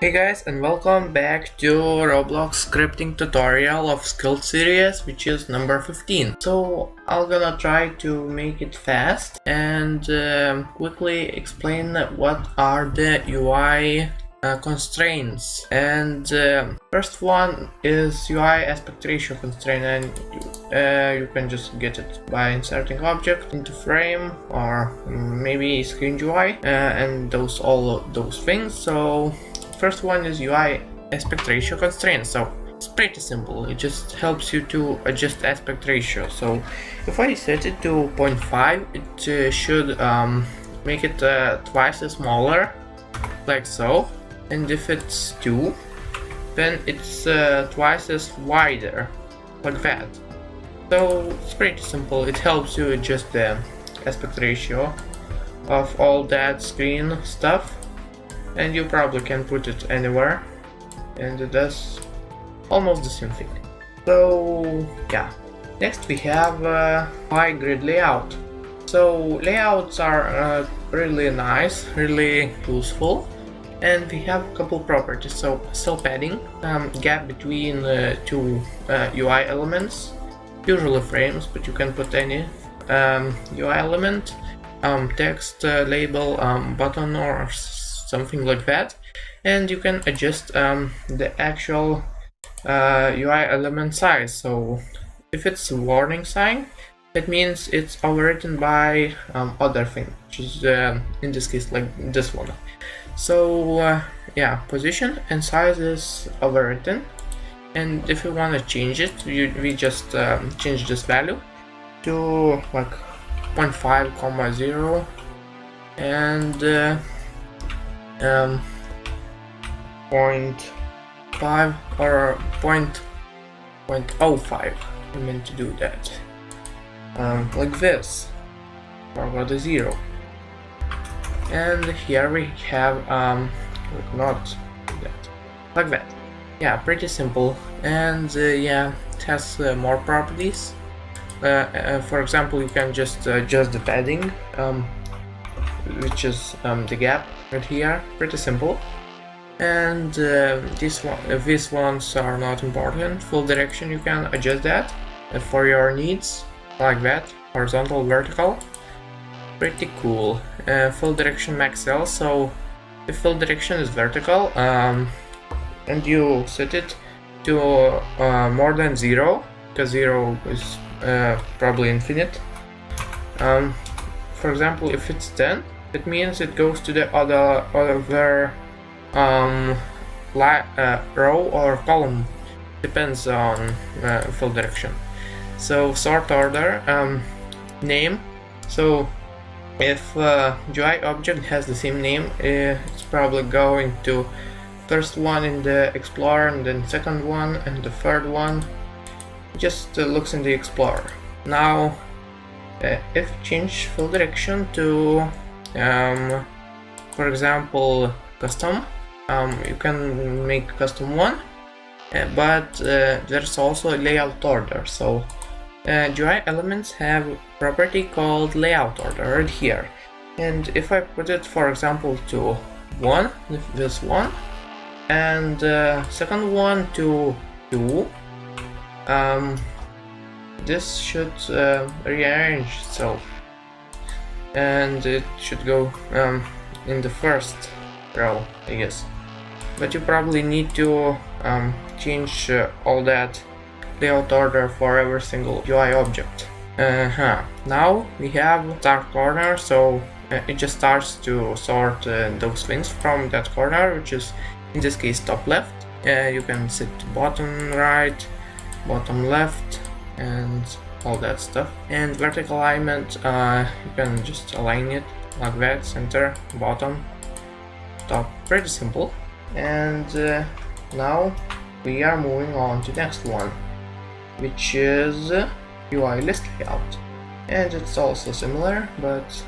Hey guys, and welcome back to Roblox scripting tutorial of skill series, which is number 15. So I'm gonna try to make it fast and quickly explain what are the UI constraints. And first one is UI aspect ratio constraint, and you can just get it by inserting object into frame or maybe screen UI and all of those things. So first one is UI aspect ratio constraint. So it's pretty simple. It just helps you to adjust aspect ratio. So if I set it to 0.5, it should make it twice as smaller, like so. And if it's 2, then it's twice as wider, like that. So it's pretty simple. It helps you adjust the aspect ratio of all that screen stuff. And you probably can put it anywhere, and it does almost the same thing. So yeah, next we have UI grid layout. So layouts are really nice, really useful, and we have a couple properties. So cell padding, gap between two UI elements, usually frames, but you can put any UI element, text, label, button, or something like that, and you can adjust the actual UI element size. So if it's a warning sign, that means it's overwritten by other thing, which is in this case like this one. So yeah, position and size is overwritten, and if you want to change it, we just change this value to like 0.5, 0 and 0.5 or 0.05. I meant to do that like this, or about a 0. And here we have not that, like that. Yeah, pretty simple. And yeah, it has more properties. For example, you can just adjust the padding, which is the gap right here. Pretty simple. And these ones are not important. Full direction, you can adjust that for your needs, like that. Horizontal, vertical. Pretty cool. Full direction max L. So if full direction is vertical, and you set it to more than 0, because 0 is probably infinite. For example, if it's 10, it means it goes to the other row or column, depends on full direction. So sort order, name. So if UI object has the same name, it's probably going to first one in the Explorer, and then second one, and the third one just looks in the Explorer. Now if you change full direction to for example custom, you can make custom one, but there's also a layout order. So UI elements have a property called layout order right here, and if I put it, for example, to 1, this one, and second one to 2, this should rearrange itself, and it should go in the first row, I guess. But you probably need to change all that layout order for every single UI object. Now we have start corner, so it just starts to sort those things from that corner, which is in this case top left. You can set bottom right, bottom left, and all that stuff. And vertical alignment, you can just align it like that, center, bottom, top. Pretty simple. And now we are moving on to next one, which is UI list layout, and it's also similar, but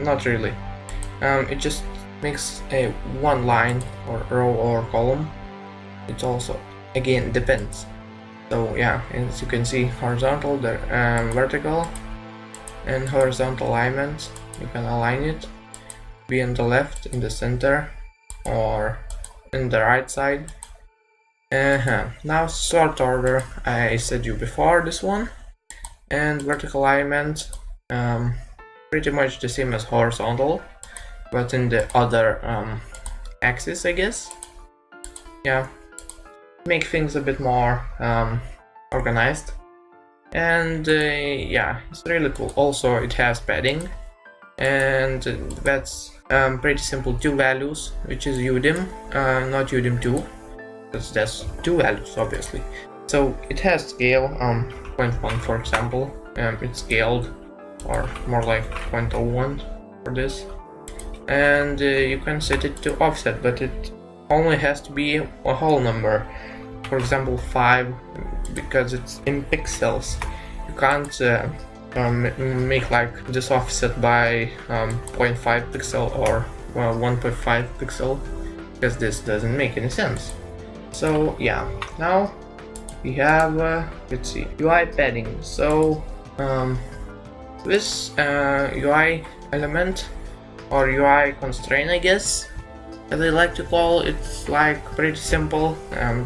not really. It just makes a one line or row or column. It also again depends. So yeah, as you can see, horizontal, vertical, and horizontal alignment. You can align it, be in the left, in the center, or in the right side. Now sort order, I said you before, this one, and vertical alignment, pretty much the same as horizontal, but in the other axis, I guess. Yeah, make things a bit more organized, and yeah, it's really cool. Also, it has padding, and that's pretty simple. 2 values, which is UDIM, not UDIM 2, because that's 2 values obviously. So it has scale, 0.1 for example, it's scaled, or more like 0.01 for this, and you can set it to offset, but it only has to be a whole number. For example 5, because it's in pixels. You can't make like this offset by 0.5 pixel or 1.5 pixel, because this doesn't make any sense. So yeah, now we have let's see, UI padding. So this UI element, or UI constraint, I guess, as I like to call it, it's like pretty simple,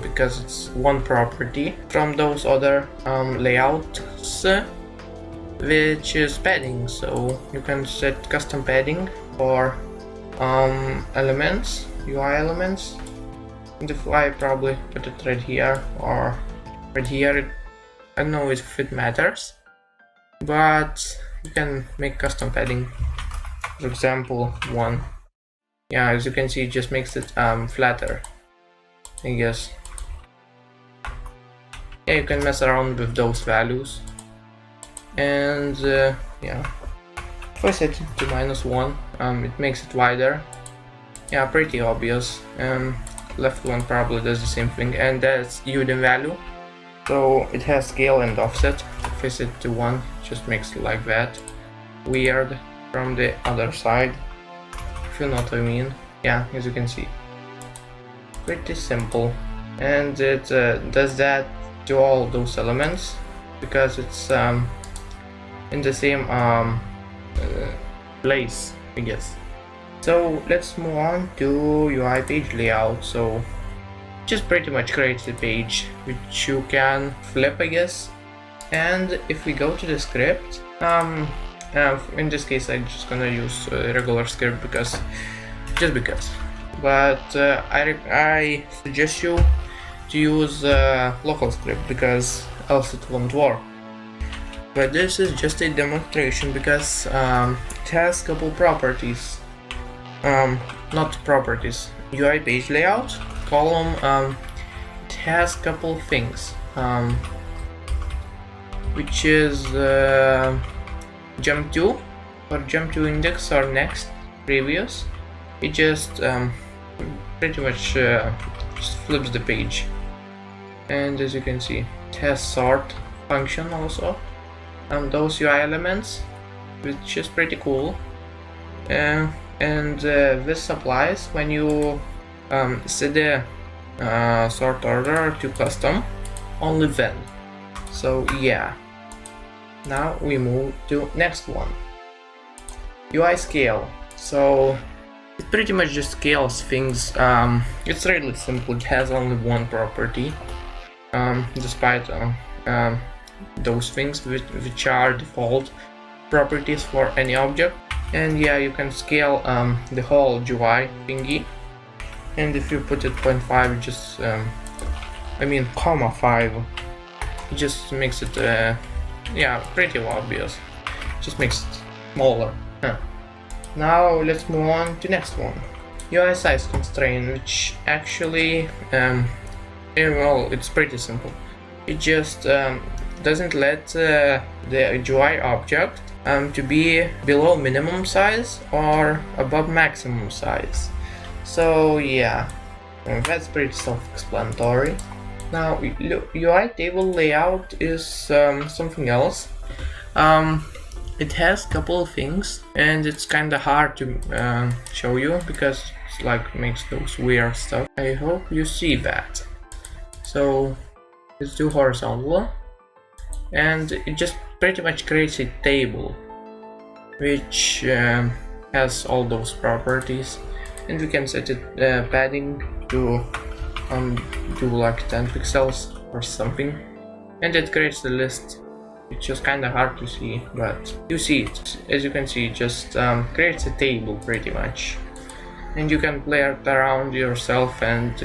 because it's one property from those other layouts, which is padding. So you can set custom padding for elements, UI elements. And if I probably put it right here or right here, I don't know if it matters, but you can make custom padding. For example, 1. Yeah, as you can see, it just makes it flatter, I guess. Yeah, you can mess around with those values, and yeah, if I set it to -1, it makes it wider. Yeah, pretty obvious. Left one probably does the same thing, and that's UDIM value, so it has scale and offset. If I set it to 1, it just makes it like that. Weird from the other side, if you know what I mean. Yeah, as you can see, pretty simple, and it does that to all those elements because it's in the same place, I guess. So let's move on to UI page layout. So just pretty much creates a page which you can flip, I guess. And if we go to the script, in this case I'm just gonna use a regular script because but I suggest you to use local script because else it won't work. But this is just a demonstration because it has a couple properties, not properties, UI page layout column. It has a couple things, which is jump to, or jump to index, or next, previous. It just pretty much just flips the page, and as you can see, it has sort function also. Those UI elements, which is pretty cool, and this applies when you set the sort order to custom, only then. So yeah, now we move to next one, UI scale. So it pretty much just scales things. It's really simple. It has only one property, despite those things which are default properties for any object. And yeah, you can scale the whole UI thingy. And if you put it 0.5, just I mean 0.5, it just makes it yeah, pretty obvious. Just makes it smaller. Now let's move on to next one, UI size constraint, which actually well, it's pretty simple. It just doesn't let the UI object to be below minimum size or above maximum size. So yeah, that's pretty self-explanatory. Now UI table layout is something else. It has a couple of things, and it's kind of hard to show you because it's like makes those weird stuff. I hope you see that. So let's do horizontal, and it just pretty much creates a table which has all those properties. and we can set it padding to do like 10 pixels or something, and it creates the list. It's just kind of hard to see, but you see it. As you can see, it just creates a table pretty much, and you can play around yourself and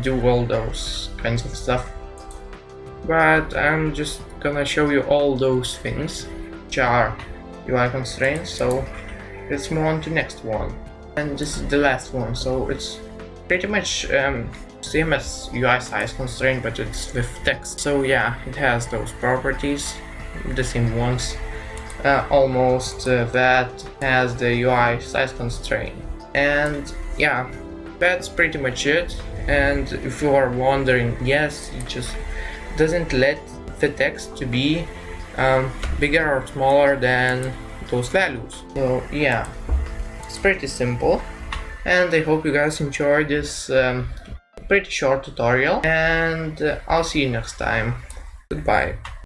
do all those kinds of stuff. But I'm just gonna show you all those things which are UI constraints, so let's move on to next one. And this is the last one, so it's pretty much same as UI size constraint, but it's with text. So yeah, it has those properties, the same ones, almost that has the UI size constraint. And yeah, that's pretty much it. And if you are wondering, yes, it just doesn't let the text to be bigger or smaller than those values. So yeah, it's pretty simple, and I hope you guys enjoyed this pretty short tutorial, and I'll see you next time. Goodbye.